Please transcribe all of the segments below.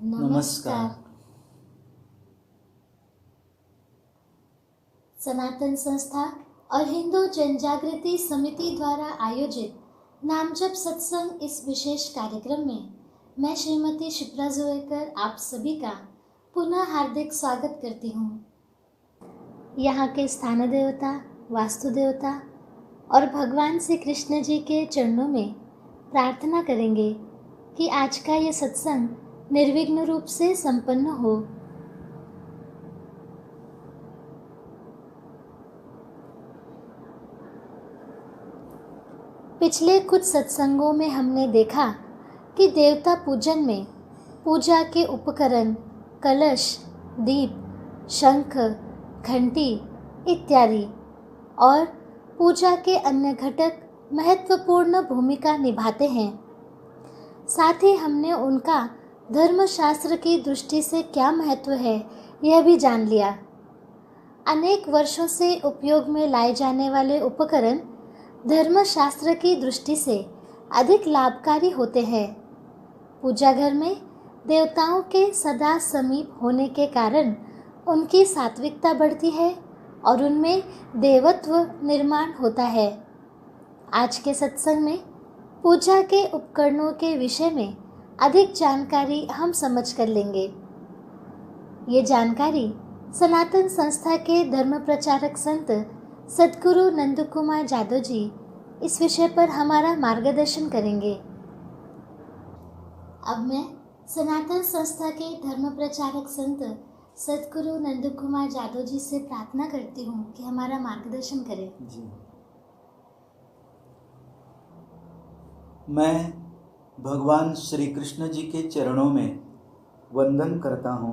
नमस्कार। सनातन संस्था और हिंदू जनजागृति समिति द्वारा आयोजित नामजप सत्संग इस विशेष कार्यक्रम में मैं श्रीमती शिप्रा जोएकर आप सभी का पुनः हार्दिक स्वागत करती हूँ। यहाँ के स्थान देवता, वास्तु देवता और भगवान श्री कृष्ण जी के चरणों में प्रार्थना करेंगे कि आज का ये सत्संग निर्विघ्न रूप से संपन्न हो। पिछले कुछ सत्संगों में हमने देखा कि देवता पूजन में पूजा के उपकरण कलश, दीप, शंख, घंटी इत्यादि और पूजा के अन्य घटक महत्वपूर्ण भूमिका निभाते हैं। साथ ही हमने उनका धर्मशास्त्र की दृष्टि से क्या महत्व है यह भी जान लिया। अनेक वर्षों से उपयोग में लाए जाने वाले उपकरण धर्मशास्त्र की दृष्टि से अधिक लाभकारी होते हैं। पूजा घर में देवताओं के सदा समीप होने के कारण उनकी सात्विकता बढ़ती है और उनमें देवत्व निर्माण होता है। आज के सत्संग में पूजा के उपकरणों के विषय में अधिक जानकारी हम समझ कर लेंगे। ये जानकारी सनातन संस्था के धर्म प्रचारक संत सद्गुरु नंद कुमार जादव जी इस विषय पर हमारा मार्गदर्शन करेंगे। अब मैं सनातन संस्था के धर्म प्रचारक संत सद्गुरु नंद कुमार जादव जी से प्रार्थना करती हूँ कि हमारा मार्गदर्शन करें। जी। मैं भगवान श्री कृष्ण जी के चरणों में वंदन करता हूँ।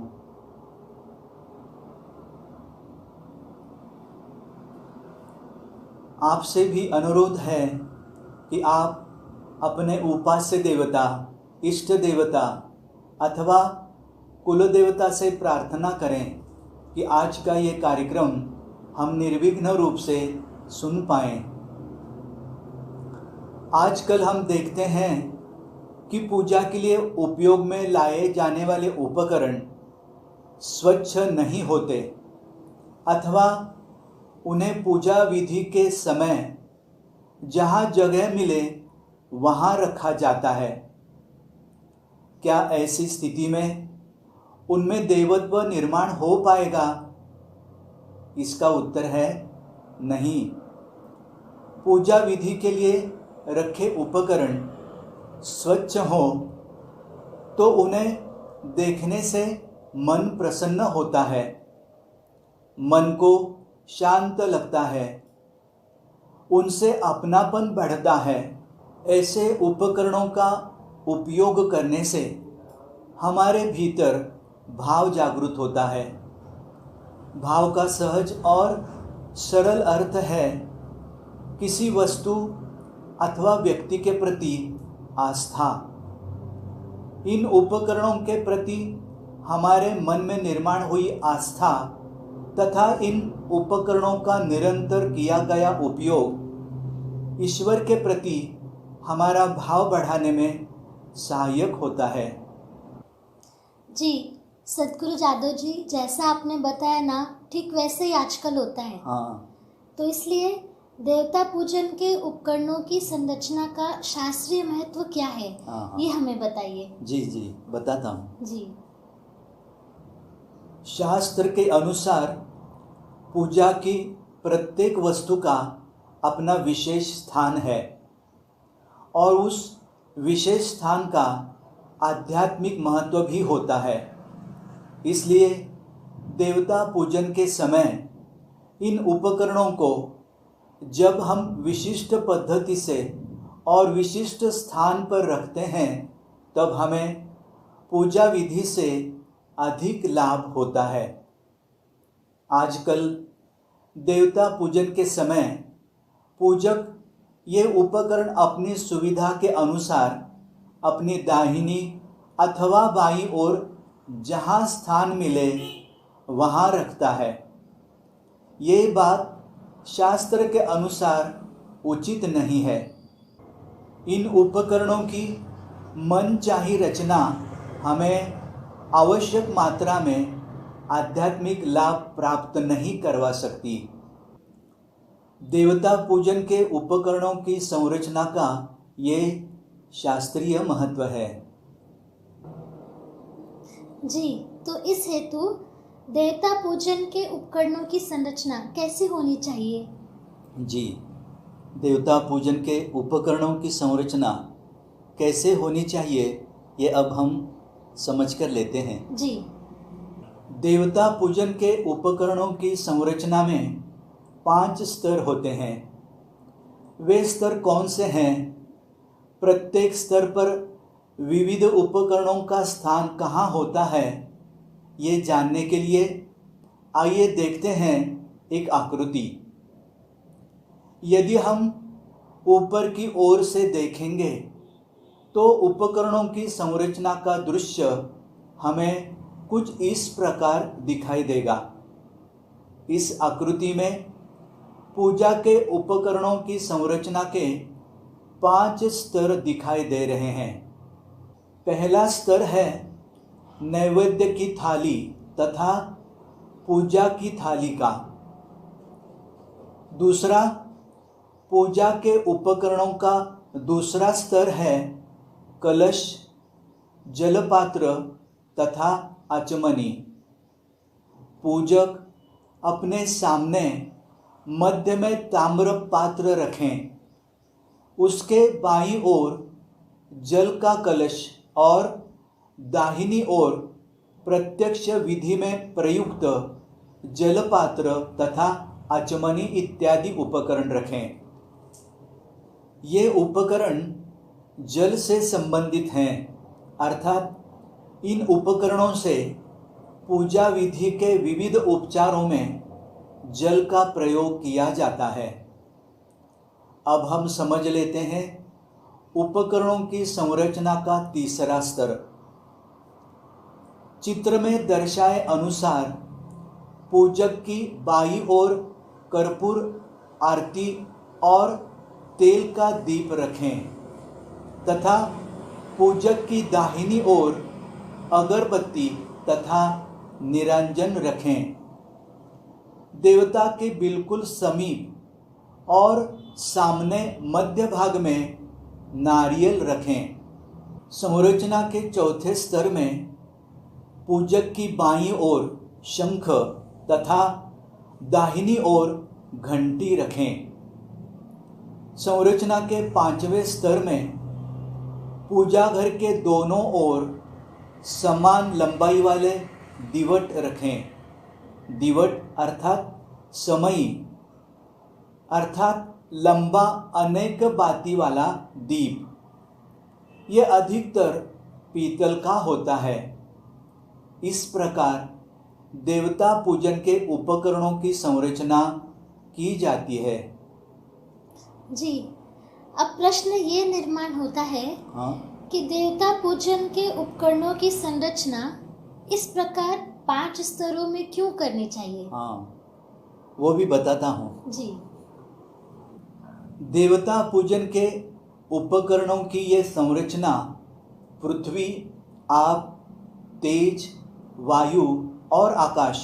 आपसे भी अनुरोध है कि आप अपने उपास्य देवता, इष्ट देवता अथवा कुल देवता से प्रार्थना करें कि आज का ये कार्यक्रम हम निर्विघ्न रूप से सुन पाएं। आजकल हम देखते हैं कि पूजा के लिए उपयोग में लाए जाने वाले उपकरण स्वच्छ नहीं होते अथवा उन्हें पूजा विधि के समय जहाँ जगह मिले वहाँ रखा जाता है। क्या ऐसी स्थिति में उनमें देवत्व निर्माण हो पाएगा? इसका उत्तर है नहीं। पूजा विधि के लिए रखे उपकरण स्वच्छ हो तो उन्हें देखने से मन प्रसन्न होता है, मन को शांत लगता है, उनसे अपनापन बढ़ता है। ऐसे उपकरणों का उपयोग करने से हमारे भीतर भाव जागृत होता है। भाव का सहज और सरल अर्थ है किसी वस्तु अथवा व्यक्ति के प्रति आस्था। इन उपकरणों के प्रति हमारे मन में निर्माण हुई आस्था तथा इन उपकरणों का निरंतर किया गया उपयोग ईश्वर के प्रति हमारा भाव बढ़ाने में सहायक होता है। जी सद्गुरु जादव जी, जैसा आपने बताया ना, ठीक वैसे ही आजकल होता है। हाँ। तो इसलिए देवता पूजन के उपकरणों की संरचना का शास्त्रीय महत्व क्या है, ये हमें बताइए। जी बताता हूँ। जी। शास्त्र के अनुसार पूजा की प्रत्येक वस्तु का अपना विशेष स्थान है और उस विशेष स्थान का आध्यात्मिक महत्व भी होता है। इसलिए देवता पूजन के समय इन उपकरणों को जब हम विशिष्ट पद्धति से और विशिष्ट स्थान पर रखते हैं तब हमें पूजा विधि से अधिक लाभ होता है। आजकल देवता पूजन के समय पूजक ये उपकरण अपनी सुविधा के अनुसार अपनी दाहिनी अथवा बाईं ओर जहाँ स्थान मिले वहाँ रखता है। ये बात शास्त्र के अनुसार उचित नहीं है। इन उपकरणों की मनचाही रचना हमें आवश्यक मात्रा में आध्यात्मिक लाभ प्राप्त नहीं करवा सकती। देवता पूजन के उपकरणों की संरचना का ये शास्त्रीय महत्व है। जी, तो इस हेतु देवता पूजन के उपकरणों की संरचना कैसी होनी चाहिए? जी, देवता पूजन के उपकरणों की संरचना कैसे होनी चाहिए, ये अब हम समझ कर लेते हैं। जी, देवता पूजन के उपकरणों की संरचना में 5 स्तर होते हैं। वे स्तर कौन से हैं? प्रत्येक स्तर पर विविध उपकरणों का स्थान कहाँ होता है, ये जानने के लिए आइए देखते हैं एक आकृति। यदि हम ऊपर की ओर से देखेंगे तो उपकरणों की संरचना का दृश्य हमें कुछ इस प्रकार दिखाई देगा। इस आकृति में पूजा के उपकरणों की संरचना के 5 स्तर दिखाई दे रहे हैं। पहला स्तर है नैवेद्य की थाली तथा पूजा की थाली का। दूसरा, पूजा के उपकरणों का दूसरा स्तर है कलश, जलपात्र तथा आचमनी। पूजक अपने सामने मध्य में ताम्र पात्र रखें, उसके बाईं ओर जल का कलश और दाहिनी ओर प्रत्यक्ष विधि में प्रयुक्त जलपात्र तथा आचमनी इत्यादि उपकरण रखें। ये उपकरण जल से संबंधित हैं, अर्थात इन उपकरणों से पूजा विधि के विविध उपचारों में जल का प्रयोग किया जाता है। अब हम समझ लेते हैं उपकरणों की संरचना का तीसरा स्तर। चित्र में दर्शाए अनुसार पूजक की बाईं ओर कर्पूर आरती और तेल का दीप रखें तथा पूजक की दाहिनी ओर अगरबत्ती तथा निरंजन रखें। देवता के बिल्कुल समीप और सामने मध्य भाग में नारियल रखें। संरचना के चौथे स्तर में पूजक की बाईं ओर शंख तथा दाहिनी ओर घंटी रखें। संरचना के 5वें स्तर में पूजा घर के दोनों ओर समान लंबाई वाले दिवट रखें। दिवट अर्थात समई अर्थात लंबा अनेक बाती वाला दीप। यह अधिकतर पीतल का होता है। इस प्रकार देवता पूजन के उपकरणों की संरचना की जाती है। जी, अब प्रश्न ये निर्माण होता है कि देवता पूजन के उपकरणों की संरचना इस प्रकार 5 स्तरों में क्यों करनी चाहिए? वो भी बताता हूँ। जी, देवता पूजन के उपकरणों की ये संरचना पृथ्वी, आप, तेज, वायु और आकाश,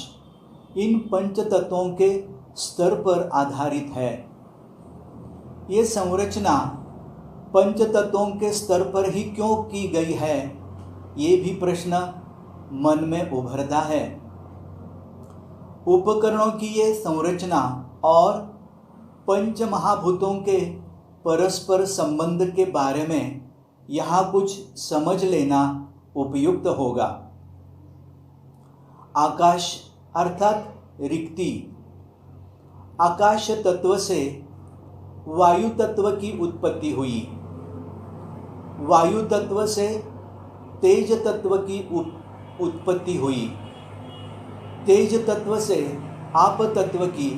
इन 5 तत्वों के स्तर पर आधारित है। ये संरचना 5 तत्वों के स्तर पर ही क्यों की गई है, ये भी प्रश्न मन में उभरता है। उपकरणों की ये संरचना और 5 महाभूतों के परस्पर संबंध के बारे में यहाँ कुछ समझ लेना उपयुक्त होगा। आकाश अर्थात रिक्ति। आकाश तत्व से वायु तत्व की उत्पत्ति हुई। वायु तत्व से तेज तत्व की उत्पत्ति हुई। तेज तत्व से आप तत्व की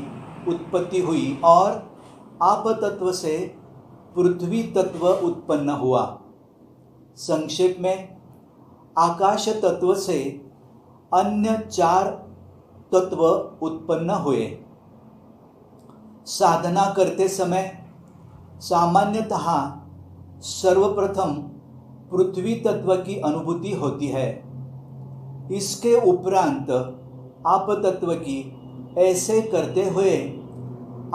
उत्पत्ति हुई और आप तत्व से पृथ्वी तत्व उत्पन्न हुआ। संक्षेप में आकाश तत्व से अन्य 4 तत्व उत्पन्न हुए। साधना करते समय सामान्यतः सर्वप्रथम पृथ्वी तत्व की अनुभूति होती है। इसके उपरांत आप तत्व की ऐसे करते हुए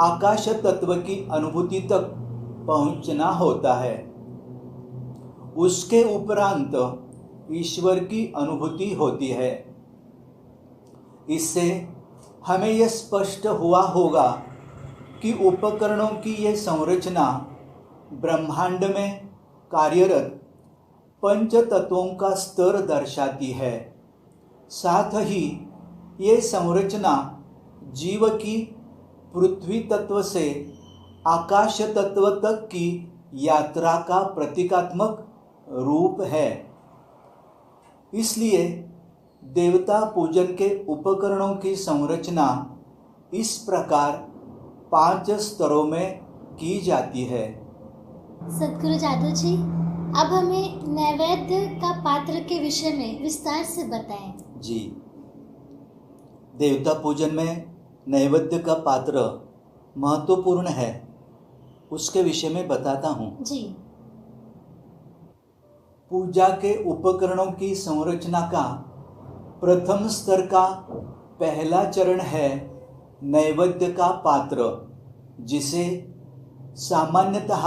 आकाश तत्व की अनुभूति तक पहुंचना होता है। उसके उपरांत ईश्वर की अनुभूति होती है। इससे हमें यह स्पष्ट हुआ होगा कि उपकरणों की यह संरचना ब्रह्मांड में कार्यरत पंच तत्वों का स्तर दर्शाती है। साथ ही ये संरचना जीव की पृथ्वी तत्व से आकाश तत्व तक की यात्रा का प्रतीकात्मक रूप है। इसलिए देवता पूजन के उपकरणों की संरचना इस प्रकार 5 स्तरों में की जाती है। सद्गुरु जादू जी, अब हमें नैवेद्य का पात्र के विषय में विस्तार से बताएं। जी, देवता पूजन में नैवेद्य का पात्र महत्वपूर्ण है, उसके विषय में बताता हूँ। जी। पूजा के उपकरणों की संरचना का प्रथम स्तर का पहला चरण है नैवेद्य का पात्र, जिसे सामान्यतः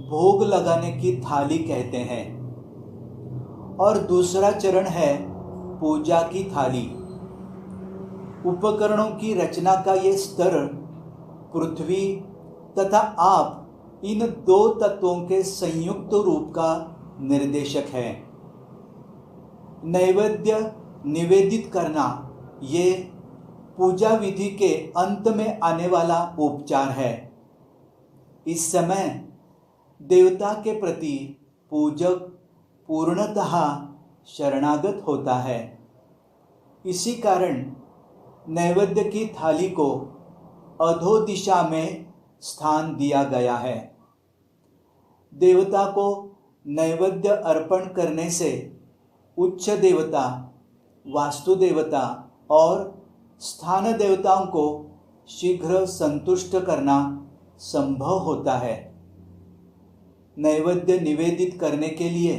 भोग लगाने की थाली कहते हैं। और दूसरा चरण है पूजा की थाली। उपकरणों की रचना का ये स्तर पृथ्वी तथा आप इन 2 तत्वों के संयुक्त रूप का निर्देशक है। नैवेद्य निवेदित करना ये पूजा विधि के अंत में आने वाला उपचार है। इस समय देवता के प्रति पूजक पूर्णतः शरणागत होता है। इसी कारण नैवेद्य की थाली को अधो दिशा में स्थान दिया गया है। देवता को नैवेद्य अर्पण करने से उच्च देवता, वास्तु देवता और स्थान देवताओं को शीघ्र संतुष्ट करना संभव होता है। नैवेद्य निवेदित करने के लिए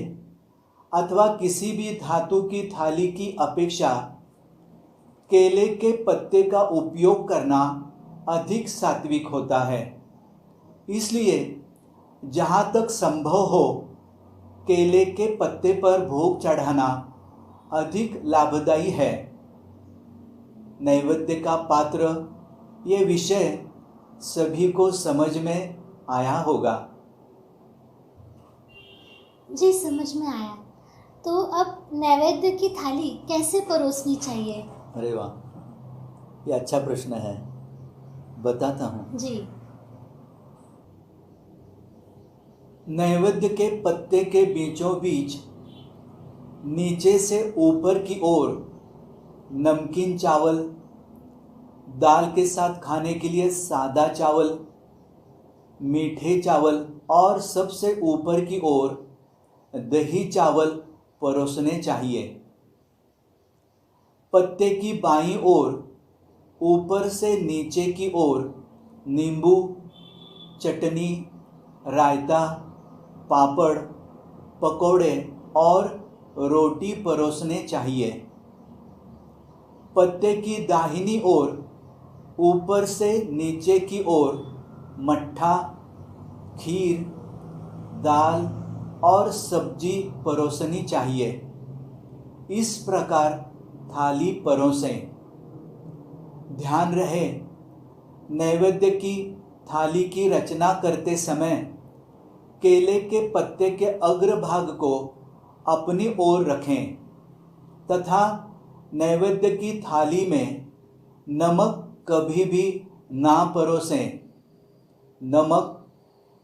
अथवा किसी भी धातु की थाली की अपेक्षा केले के पत्ते का उपयोग करना अधिक सात्विक होता है। इसलिए जहाँ तक संभव हो केले के पत्ते पर भोग चढ़ाना अधिक लाभदायी है। नैवेद्य का पात्र, ये विषय सभी को समझ में आया होगा। जी, समझ में आया। तो अब नैवेद्य की थाली कैसे परोसनी चाहिए? अरे वाह, ये अच्छा प्रश्न है, बताता हूँ। जी। नैवेद्य के पत्ते के बीचों बीच नीचे से ऊपर की ओर नमकीन चावल, दाल के साथ खाने के लिए सादा चावल, मीठे चावल और सबसे ऊपर की ओर दही चावल परोसने चाहिए। पत्ते की बाईं ओर ऊपर से नीचे की ओर नींबू, चटनी, रायता, पापड़, पकोड़े और रोटी परोसने चाहिए। पत्ते की दाहिनी ओर ऊपर से नीचे की ओर मट्ठा, खीर, दाल और सब्जी परोसनी चाहिए। इस प्रकार थाली परोसें। ध्यान रहे, नैवेद्य की थाली की रचना करते समय केले के पत्ते के अग्रभाग को अपनी ओर रखें तथा नैवेद्य की थाली में नमक कभी भी ना परोसें। नमक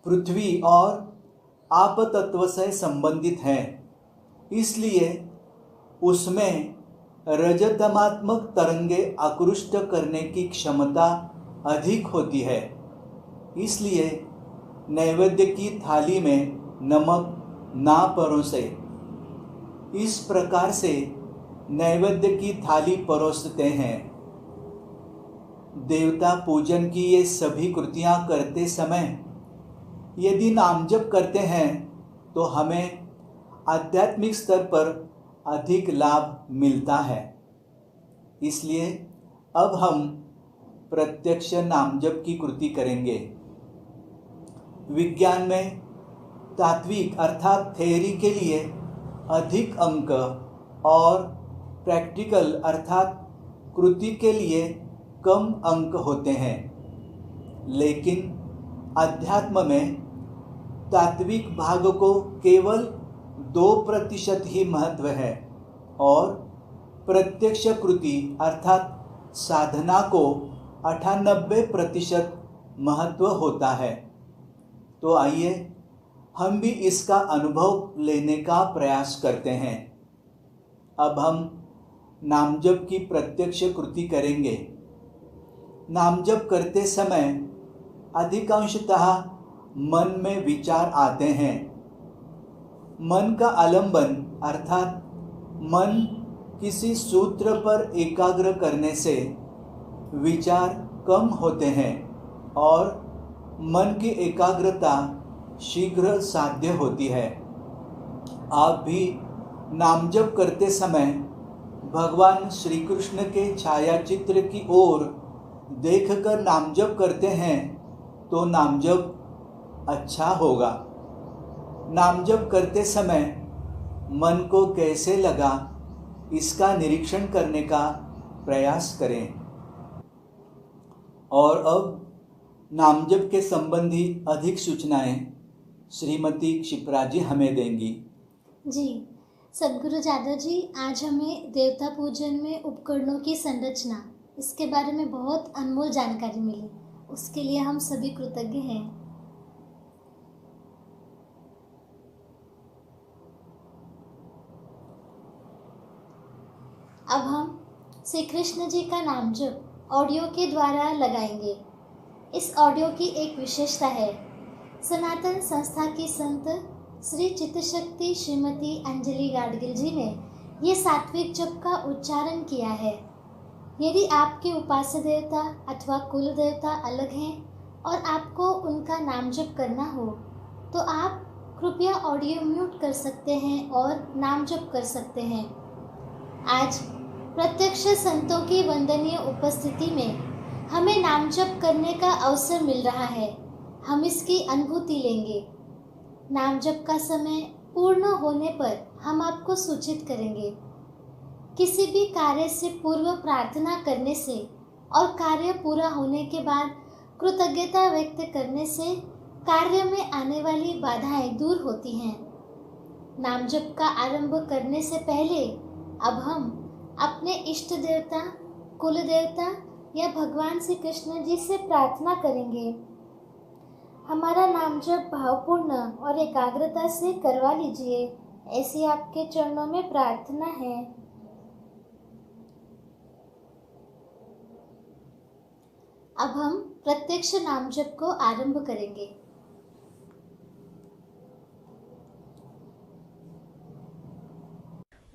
पृथ्वी और आप तत्व से संबंधित है, इसलिए उसमें रजतमात्मक तरंगे आकृष्ट करने की क्षमता अधिक होती है। इसलिए नैवेद्य की थाली में नमक ना परोसे। इस प्रकार से नैवेद्य की थाली परोसते हैं। देवता पूजन की ये सभी कृतियां करते समय यदि नाम जप करते हैं तो हमें आध्यात्मिक स्तर पर अधिक लाभ मिलता है। इसलिए अब हम प्रत्यक्ष नाम जप की कृति करेंगे। विज्ञान में तात्विक अर्थात थ्योरी के लिए अधिक अंक और प्रैक्टिकल अर्थात कृति के लिए कम अंक होते हैं, लेकिन अध्यात्म में तात्विक भाग को केवल 2% ही महत्व है और प्रत्यक्ष कृति अर्थात साधना को 98% महत्व होता है। तो आइए हम भी इसका अनुभव लेने का प्रयास करते हैं। अब हम नाम जप की प्रत्यक्ष कृति करेंगे। नाम जप करते समय अधिकांशतः मन में विचार आते हैं। मन का आलंबन अर्थात मन किसी सूत्र पर एकाग्र करने से विचार कम होते हैं और मन की एकाग्रता शीघ्र साध्य होती है। आप भी नाम जप करते समय भगवान श्री कृष्ण के छायाचित्र की ओर देखकर नाम जप करते हैं तो नाम जप अच्छा होगा। नाम जप करते समय मन को कैसे लगा इसका निरीक्षण करने का प्रयास करें। और अब नाम जप के संबंधी अधिक सूचनाएं श्रीमती क्षिप्रा जी हमें देंगी। जी, सद्गुरु जादव जी आज हमें देवता पूजन में उपकरणों की संरचना इसके बारे में बहुत अनमोल जानकारी मिली। उसके लिए हम सभी कृतज्ञ हैं। अब हम श्री कृष्ण जी का नाम जप ऑडियो के द्वारा लगाएंगे। इस ऑडियो की एक विशेषता है, सनातन संस्था की संत श्री चित्तशक्ति श्रीमती अंजलि गाडगिल जी ने ये सात्विक जप का उच्चारण किया है। यदि आपके उपास्य देवता अथवा कुल देवता अलग हैं और आपको उनका नाम जप करना हो तो आप कृपया ऑडियो म्यूट कर सकते हैं और नाम जप कर सकते हैं। आज प्रत्यक्ष संतों की वंदनीय उपस्थिति में हमें नाम जप करने का अवसर मिल रहा है। हम इसकी अनुभूति लेंगे। नाम जप का समय पूर्ण होने पर हम आपको सूचित करेंगे। किसी भी कार्य से पूर्व प्रार्थना करने से और कार्य पूरा होने के बाद कृतज्ञता व्यक्त करने से कार्य में आने वाली बाधाएं दूर होती हैं। नाम जप का आरंभ करने से पहले अब हम अपने इष्ट देवता, कुल देवता या भगवान श्री कृष्ण जी से प्रार्थना करेंगे। हमारा नाम जप भावपूर्ण और एकाग्रता से करवा लीजिए, ऐसी आपके चरणों में प्रार्थना है। अब हम प्रत्यक्ष नाम जप को आरंभ करेंगे।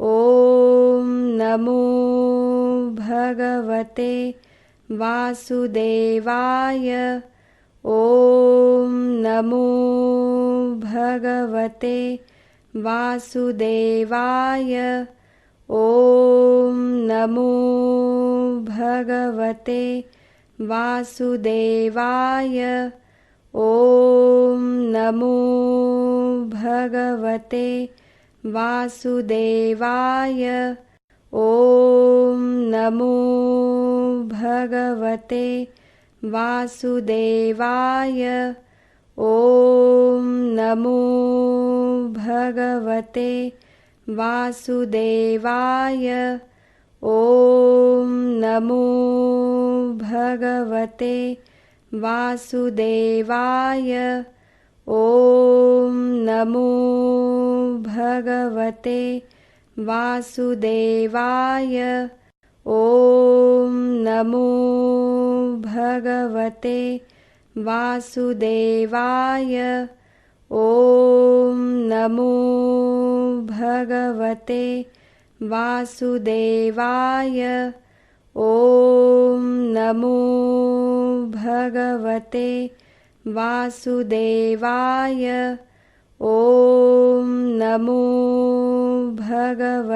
ओम नमो भगवते वासुदेवाय। ओम नमो भगवते वासुदेवाय। ओम नमो भगवते वासुदेवाय। ओम नमो भगवते वासुदेवाय। ओम नमो भगवते वासुदेवाय। ओम नमो भगवते वासुदेवाय। ओम नमो भगवते वासुदेवाय। ओम नमो भगवते वासुदेवाय। ओम नमो भगवते वासुदेवाय। ओम नमो भगवते वासुदेवाय। ओम नमो भगवते वासुदेवाय। ओम नमो भगवते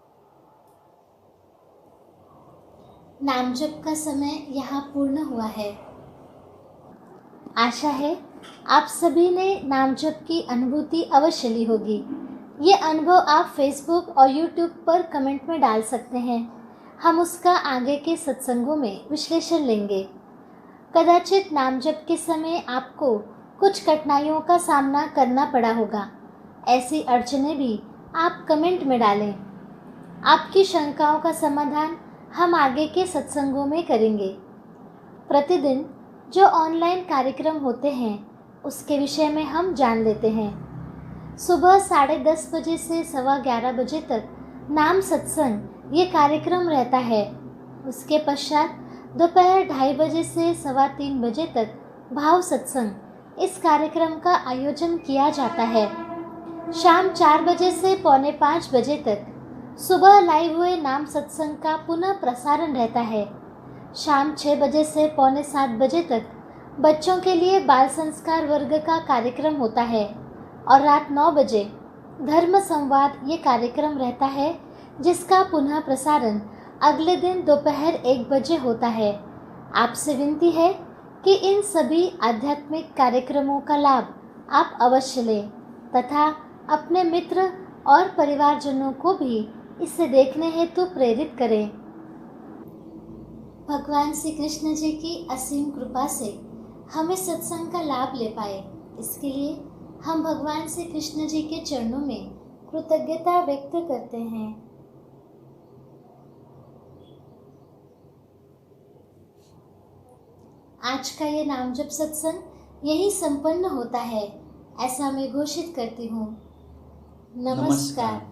नाम जप का समय यहाँ पूर्ण हुआ है। आशा है आप सभी ने नाम जप की अनुभूति अवश्य ली होगी। ये अनुभव आप फेसबुक और यूट्यूब पर कमेंट में डाल सकते हैं। हम उसका आगे के सत्संगों में विश्लेषण लेंगे। कदाचित नाम जप के समय आपको कुछ कठिनाइयों का सामना करना पड़ा होगा। ऐसी अड़चनें भी आप कमेंट में डालें। आपकी शंकाओं का समाधान हम आगे के सत्संगों में करेंगे। प्रतिदिन जो ऑनलाइन कार्यक्रम होते हैं उसके विषय में हम जान लेते हैं। सुबह 10:30 बजे से 11:15 बजे तक नाम सत्संग ये कार्यक्रम रहता है। उसके पश्चात दोपहर 2:30 बजे से 3:15 बजे तक भाव सत्संग इस कार्यक्रम का आयोजन किया जाता है। शाम 4 बजे से 4:45 बजे तक सुबह लाइव हुए नाम सत्संग का पुनः प्रसारण रहता है। शाम 6 बजे से 6:45 बजे तक बच्चों के लिए बाल संस्कार वर्ग का कार्यक्रम होता है और रात 9 बजे धर्म संवाद ये कार्यक्रम रहता है, जिसका पुनः प्रसारण अगले दिन दोपहर 1 बजे होता है। आपसे विनती है कि इन सभी आध्यात्मिक कार्यक्रमों का लाभ आप अवश्य लें तथा अपने मित्र और परिवारजनों को भी इसे देखने हेतु प्रेरित करें। भगवान श्री कृष्ण जी की असीम कृपा से हम इस सत्संग का लाभ ले पाए, इसके लिए हम भगवान श्री कृष्ण जी के चरणों में कृतज्ञता व्यक्त करते हैं। आज का ये नाम जप सत्संग यही संपन्न होता है, ऐसा मैं घोषित करती हूँ। नमस्कार।